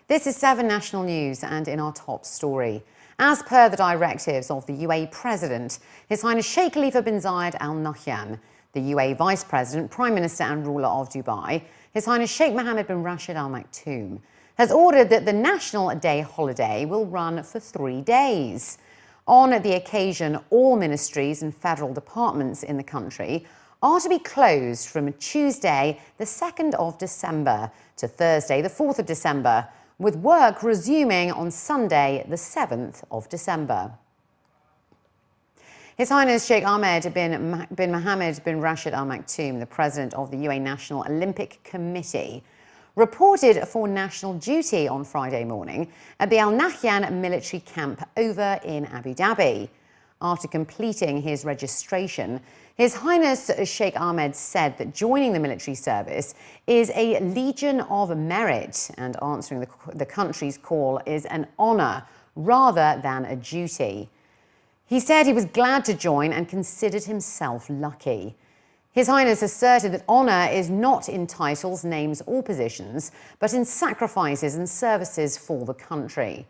This is 7 National News, and in our top story, as per the directives of the UAE President, His Highness Sheikh Khalifa bin Zayed Al Nahyan, the UAE Vice President, Prime Minister and ruler of Dubai, His Highness Sheikh Mohammed bin Rashid Al Maktoum, has ordered that the National Day holiday will run for 3 days. On the occasion, all ministries and federal departments in the country are to be closed from Tuesday, the 2nd of December, to Thursday, the 4th of December, with work resuming on Sunday, the 7th of December. His Highness Sheikh Ahmed bin Mohammed bin Rashid Al Maktoum, the President of the UAE National Olympic Committee, reported for national duty on Friday morning at the Al Nahyan military camp over in Abu Dhabi. After completing his registration, His Highness Sheikh Ahmed said that joining the military service is a Legion of Merit, and answering the country's call is an honour rather than a duty. He said he was glad to join and considered himself lucky. His Highness asserted that honour is not in titles, names or positions, but in sacrifices and services for the country.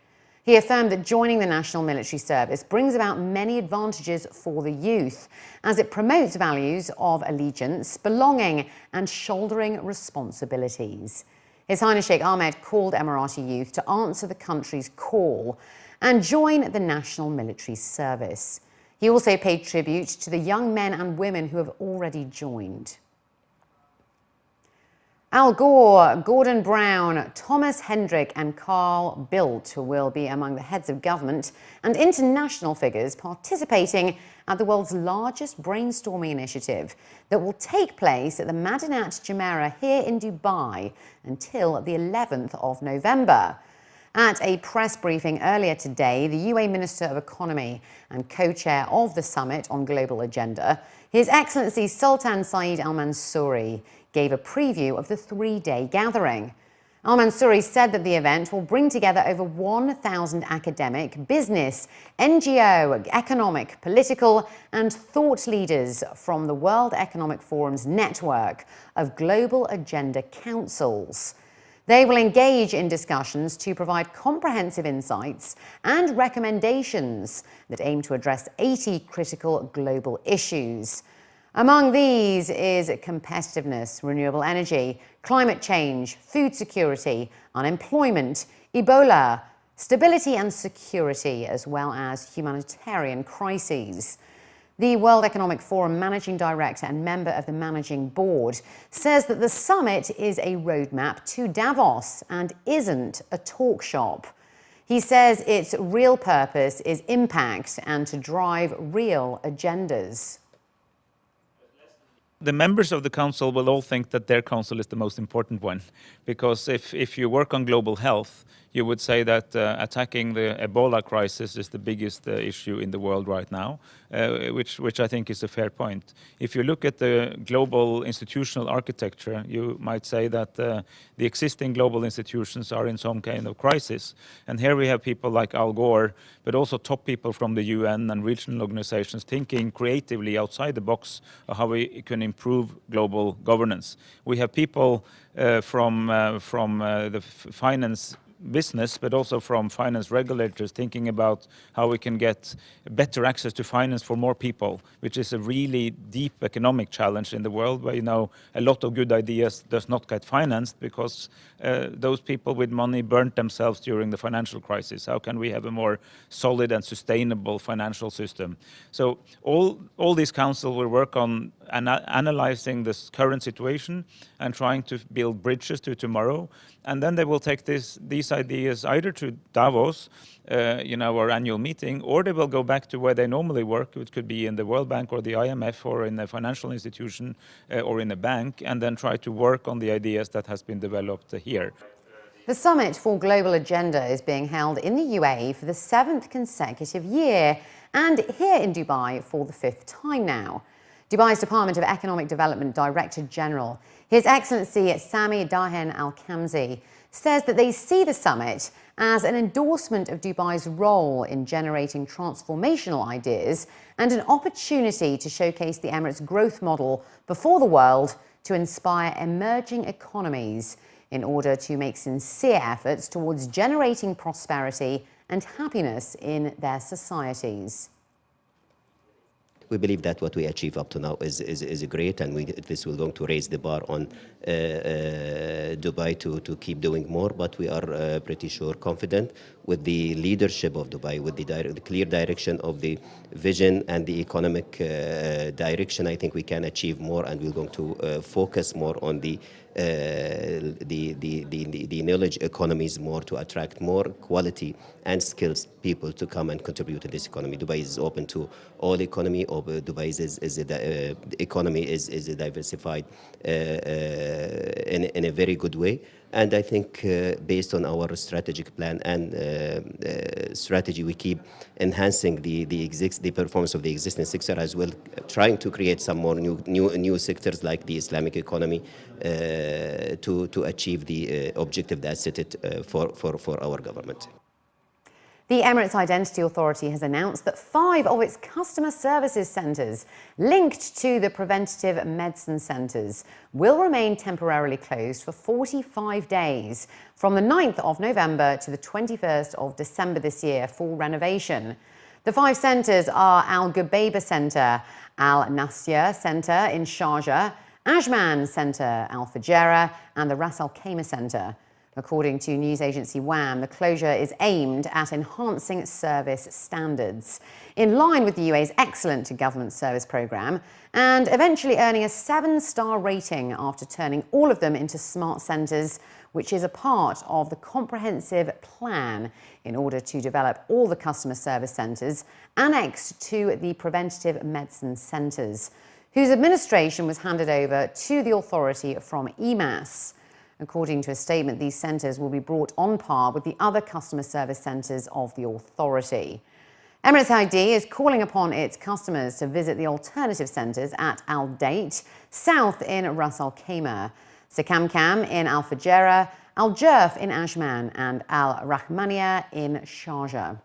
He affirmed that joining the National Military Service brings about many advantages for the youth, as it promotes values of allegiance, belonging and shouldering responsibilities. His Highness Sheikh Ahmed called Emirati youth to answer the country's call and join the National Military Service. He also paid tribute to the young men and women who have already joined. Al Gore, Gordon Brown, Thomas Hendrick and Carl Bildt will be among the heads of government and international figures participating at the world's largest brainstorming initiative that will take place at the Madinat Jumeirah here in Dubai until the 11th of November. At a press briefing earlier today, the UAE Minister of Economy and co-chair of the summit on global agenda, His Excellency Sultan Saeed Al Mansouri, gave a preview of the 3-day gathering. Al Mansouri said that the event will bring together over 1,000 academic, business, NGO, economic, political and thought leaders from the World Economic Forum's network of global agenda councils. They will engage in discussions to provide comprehensive insights and recommendations that aim to address 80 critical global issues. Among these is competitiveness, renewable energy, climate change, food security, unemployment, Ebola, stability and security, as well as humanitarian crises. The World Economic Forum Managing Director and member of the Managing Board says that the summit is a roadmap to Davos and isn't a talk shop. He says its real purpose is impact and to drive real agendas. The members of the council will all think that their council is the most important one, because if you work on global health, you would say that attacking the Ebola crisis is the biggest issue in the world right now, which I think is a fair point. If you look at the global institutional architecture, you might say that the existing global institutions are in some kind of crisis. And here we have people like Al Gore, but also top people from the UN and regional organizations thinking creatively outside the box of how we can improve global governance. We have people from the finance business, but also from finance regulators thinking about how we can get better access to finance for more people, which is a really deep economic challenge in the world where, a lot of good ideas does not get financed because those people with money burnt themselves during the financial crisis. How can we have a more solid and sustainable financial system? So all these councils will work on analyzing this current situation and trying to build bridges to tomorrow. And then they will take these ideas either to Davos, our annual meeting, or they will go back to where they normally work, which could be in the World Bank or the IMF or in a financial institution or in a bank, and then try to work on the ideas that has been developed here. The Summit for Global Agenda is being held in the UAE for the 7th consecutive year and here in Dubai for the 5th time now. Dubai's Department of Economic Development Director General, His Excellency Sami Dahen Al-Kamzi, says that they see the summit as an endorsement of Dubai's role in generating transformational ideas and an opportunity to showcase the Emirates' growth model before the world to inspire emerging economies. in order to make sincere efforts towards generating prosperity and happiness in their societies. We believe that what we achieve up to now is great, and this will going to raise the bar on Dubai to keep doing more. But we are pretty sure, confident with the leadership of Dubai, with the clear direction of the vision and the economic direction. I think we can achieve more, and we're going to focus more on the knowledge economies more to attract more quality and skilled people to come and contribute to this economy. Dubai is open to all economy. Dubai's economy is diversified in a very good way. And I think based on our strategic plan and strategy, we keep enhancing the performance of the existing sector, as well, trying to create some more new sectors like the Islamic economy to achieve the objective that's set for our government. The Emirates Identity Authority has announced that 5 of its customer services centres linked to the preventative medicine centres will remain temporarily closed for 45 days from the 9th of November to the 21st of December this year for renovation. The 5 centres are Al Gubaiba Centre, Al Nasir Centre in Sharjah, Ajman Centre, Al Fujairah and the Ras Al Khaimah Centre. According to news agency WAM, the closure is aimed at enhancing service standards, in line with the UAE's excellent government service programme, and eventually earning a 7-star rating after turning all of them into smart centres, which is a part of the comprehensive plan in order to develop all the customer service centres annexed to the preventative medicine centres, whose administration was handed over to the authority from EMAS. According to a statement, these centres will be brought on par with the other customer service centres of the authority. Emirates ID is calling upon its customers to visit the alternative centres at Al Date, south in Ras Al Khaimah, Sakamkam in Al Fujairah, Al Jurf in Ajman and Al Rahmaniya in Sharjah.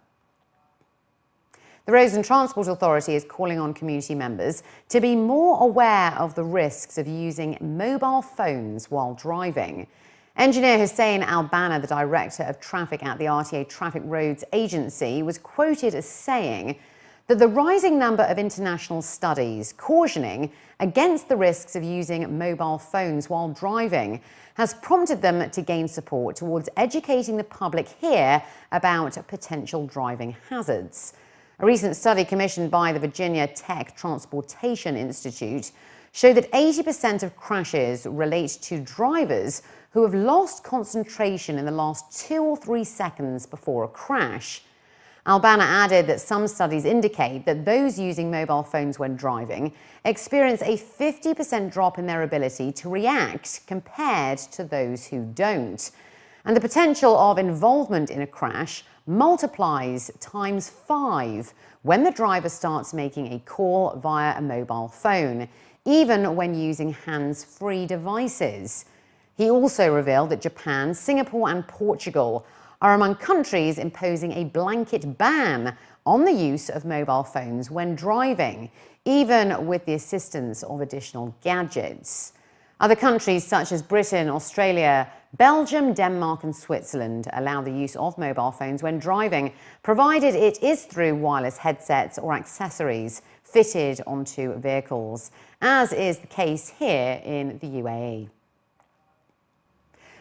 The Roads and Transport Authority is calling on community members to be more aware of the risks of using mobile phones while driving. Engineer Hussein Al-Banna, the Director of Traffic at the RTA Traffic Roads Agency, was quoted as saying that the rising number of international studies cautioning against the risks of using mobile phones while driving has prompted them to gain support towards educating the public here about potential driving hazards. A recent study commissioned by the Virginia Tech Transportation Institute showed that 80% of crashes relate to drivers who have lost concentration in the last 2 or 3 seconds before a crash. Al-Banna added that some studies indicate that those using mobile phones when driving experience a 50% drop in their ability to react compared to those who don't. And the potential of involvement in a crash multiplies times 5 when the driver starts making a call via a mobile phone, even when using hands-free devices. He also revealed that Japan, Singapore and Portugal are among countries imposing a blanket ban on the use of mobile phones when driving, even with the assistance of additional gadgets. Other countries such as Britain, Australia, Belgium, Denmark and Switzerland allow the use of mobile phones when driving, provided it is through wireless headsets or accessories fitted onto vehicles, as is the case here in the UAE.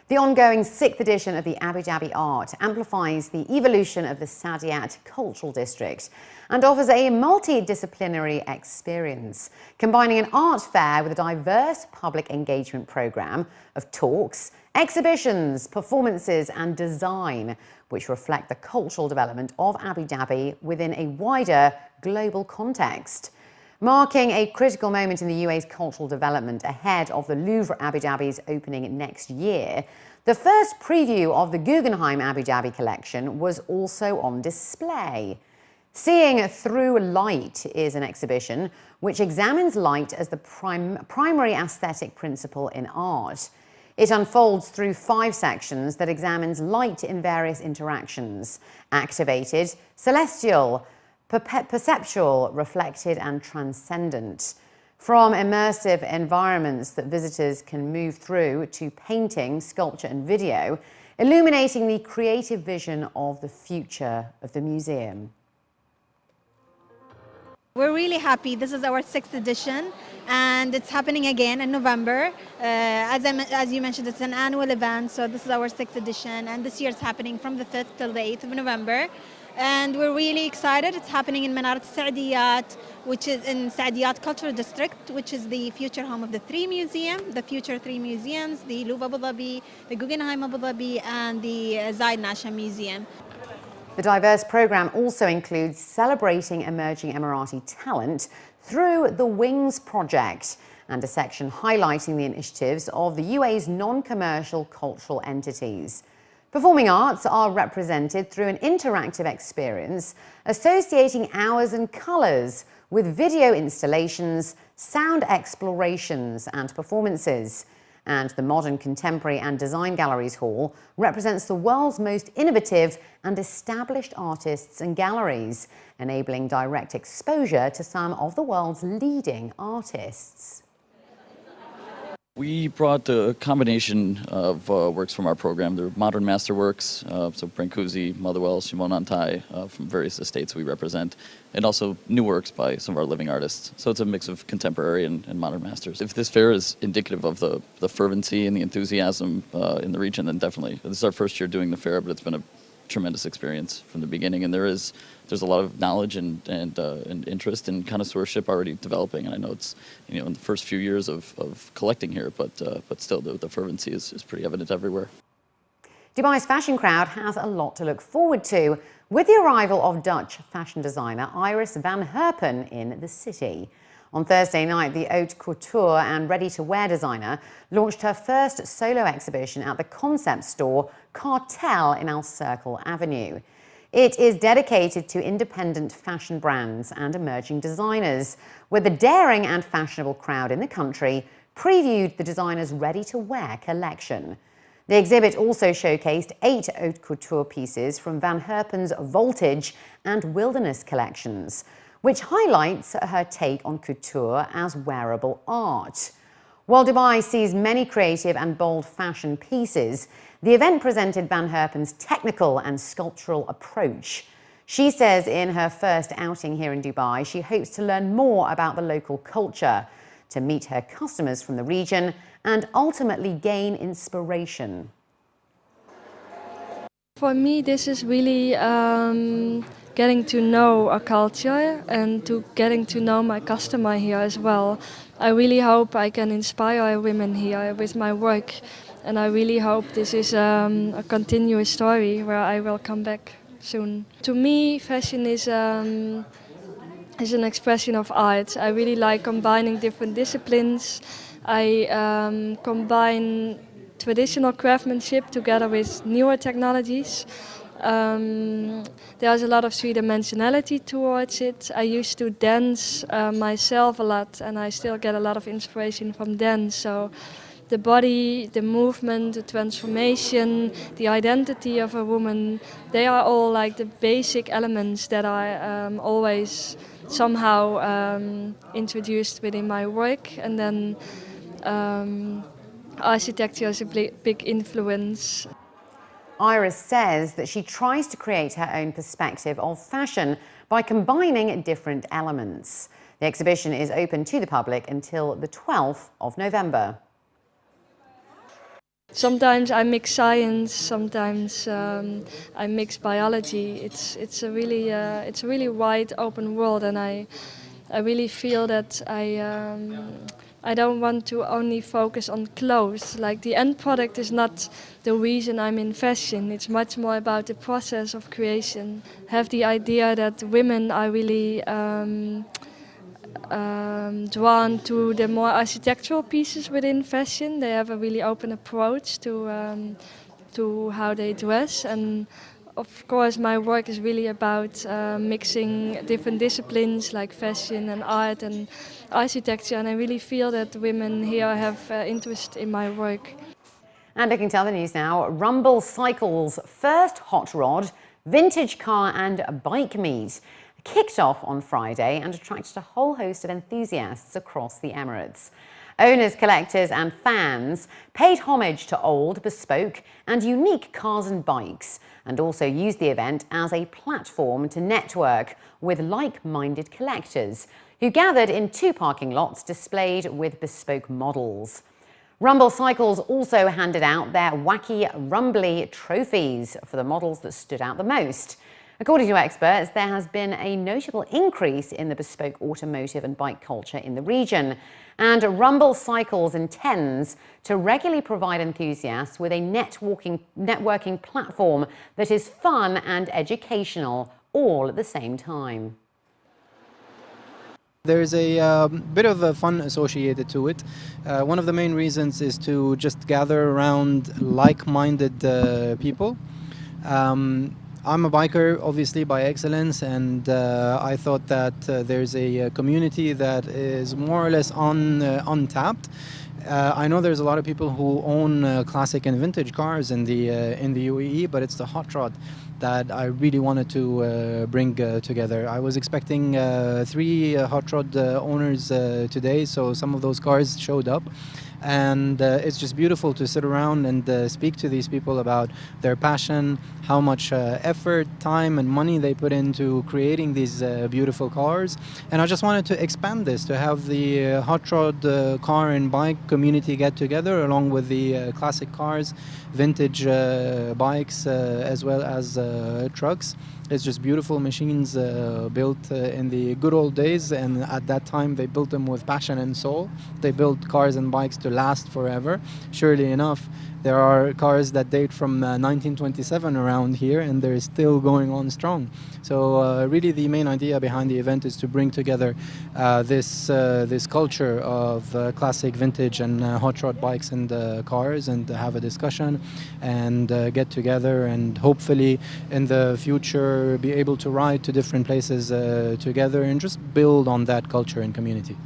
The ongoing 6th edition of the Abu Dhabi Art amplifies the evolution of the Saadiyat Cultural District and offers a multidisciplinary experience, combining an art fair with a diverse public engagement programme of talks, exhibitions, performances and design, which reflect the cultural development of Abu Dhabi within a wider global context. Marking a critical moment in the UAE's cultural development ahead of the Louvre Abu Dhabi's opening next year, the first preview of the Guggenheim Abu Dhabi collection was also on display. Seeing Through Light is an exhibition which examines light as the primary aesthetic principle in art. It unfolds through 5 sections that examines light in various interactions: activated, celestial, perceptual, reflected and transcendent. From immersive environments that visitors can move through to painting, sculpture and video, illuminating the creative vision of the future of the museum. We're really happy. This is our 6th edition and it's happening again in November. As you mentioned, it's an annual event, so this is our 6th edition, and this year it's happening from the 5th till the 8th of November. And we're really excited. It's happening in Manarat Saadiyat, which is in Saadiyat Cultural District, which is the future home of the future three museums, the Louvre Abu Dhabi, the Guggenheim Abu Dhabi, and the Zayed Nasha Museum. The diverse programme also includes celebrating emerging Emirati talent through the Wings project and a section highlighting the initiatives of the UAE's non-commercial cultural entities. Performing arts are represented through an interactive experience associating hours and colours with video installations, sound explorations and performances. And the Modern, Contemporary and Design Galleries Hall represents the world's most innovative and established artists and galleries, enabling direct exposure to some of the world's leading artists. We brought a combination of works from our program. They're modern masterworks, so Brancusi, Motherwell, Shimon Antai, from various estates we represent, and also new works by some of our living artists. So it's a mix of contemporary and modern masters. If this fair is indicative of the fervency and the enthusiasm in the region, then definitely. This is our first year doing the fair, but it's been a tremendous experience from the beginning, and there's a lot of knowledge and interest and connoisseurship already developing. And I know it's in the first few years of collecting here, but still the fervency is pretty evident everywhere. Dubai's fashion crowd has a lot to look forward to with the arrival of Dutch fashion designer Iris van Herpen in the city. On Thursday night, the haute couture and ready-to-wear designer launched her first solo exhibition at the concept store Cartel in Al Circle Avenue. It is dedicated to independent fashion brands and emerging designers, where the daring and fashionable crowd in the country previewed the designer's ready-to-wear collection. The exhibit also showcased 8 haute couture pieces from Van Herpen's Voltage and Wilderness collections, which highlights her take on couture as wearable art. While Dubai sees many creative and bold fashion pieces, the event presented Van Herpen's technical and sculptural approach. She says in her first outing here in Dubai, she hopes to learn more about the local culture, to meet her customers from the region, and ultimately gain inspiration. For me, this is really getting to know a culture and getting to know my customer here as well. I really hope I can inspire women here with my work, and I really hope this is a continuous story where I will come back soon. To me, fashion is an expression of art. I really like combining different disciplines. I combine traditional craftsmanship together with newer technologies. There's a lot of three-dimensionality towards it. I used to dance myself a lot, and I still get a lot of inspiration from dance. So the body, the movement, the transformation, the identity of a woman, they are all like the basic elements that are always somehow introduced within my work. And then architecture is a big influence. Iris says that she tries to create her own perspective of fashion by combining different elements. The exhibition is open to the public until the 12th of November. Sometimes I mix science, sometimes I mix biology. It's a really wide open world, and I really feel that I don't want to only focus on clothes. Like, the end product is not the reason I'm in fashion. It's much more about the process of creation. I have the idea that women are really drawn to the more architectural pieces within fashion. They have a really open approach to how they dress, and of course my work is really about mixing different disciplines like fashion and art and architecture, and I really feel that women here have interest in my work. And looking to other news now, Rumble Cycles' first hot rod, vintage car and bike meet. kicked off on Friday and attracted a whole host of enthusiasts across the Emirates. Owners, collectors and fans paid homage to old, bespoke and unique cars and bikes, and also used the event as a platform to network with like-minded collectors who gathered in 2 parking lots displayed with bespoke models. Rumble Cycles also handed out their wacky Rumbly trophies for the models that stood out the most. According to experts, there has been a notable increase in the bespoke automotive and bike culture in the region, and Rumble Cycles intends to regularly provide enthusiasts with a networking platform that is fun and educational all at the same time. There's a bit of fun associated to it. One of the main reasons is to just gather around like-minded people. I'm a biker, obviously, by excellence, and I thought that there's a community that is more or less untapped. I know there's a lot of people who own classic and vintage cars in the UAE, but it's the hot rod that I really wanted to bring together. I was expecting 3 hot rod owners today, so some of those cars showed up. And it's just beautiful to sit around and speak to these people about their passion, how much effort, time and money they put into creating these beautiful cars. And I just wanted to expand this, to have the hot rod car and bike community get together along with the classic cars, vintage bikes, as well as trucks. It's just beautiful machines built in the good old days, and at that time they built them with passion and soul. They built cars and bikes to last forever. Surely enough, there are cars that date from 1927 around here, and they're still going on strong. So really the main idea behind the event is to bring together this culture of classic, vintage and hot rod bikes and cars, and have a discussion and get together, and hopefully in the future be able to ride to different places together and just build on that culture and community.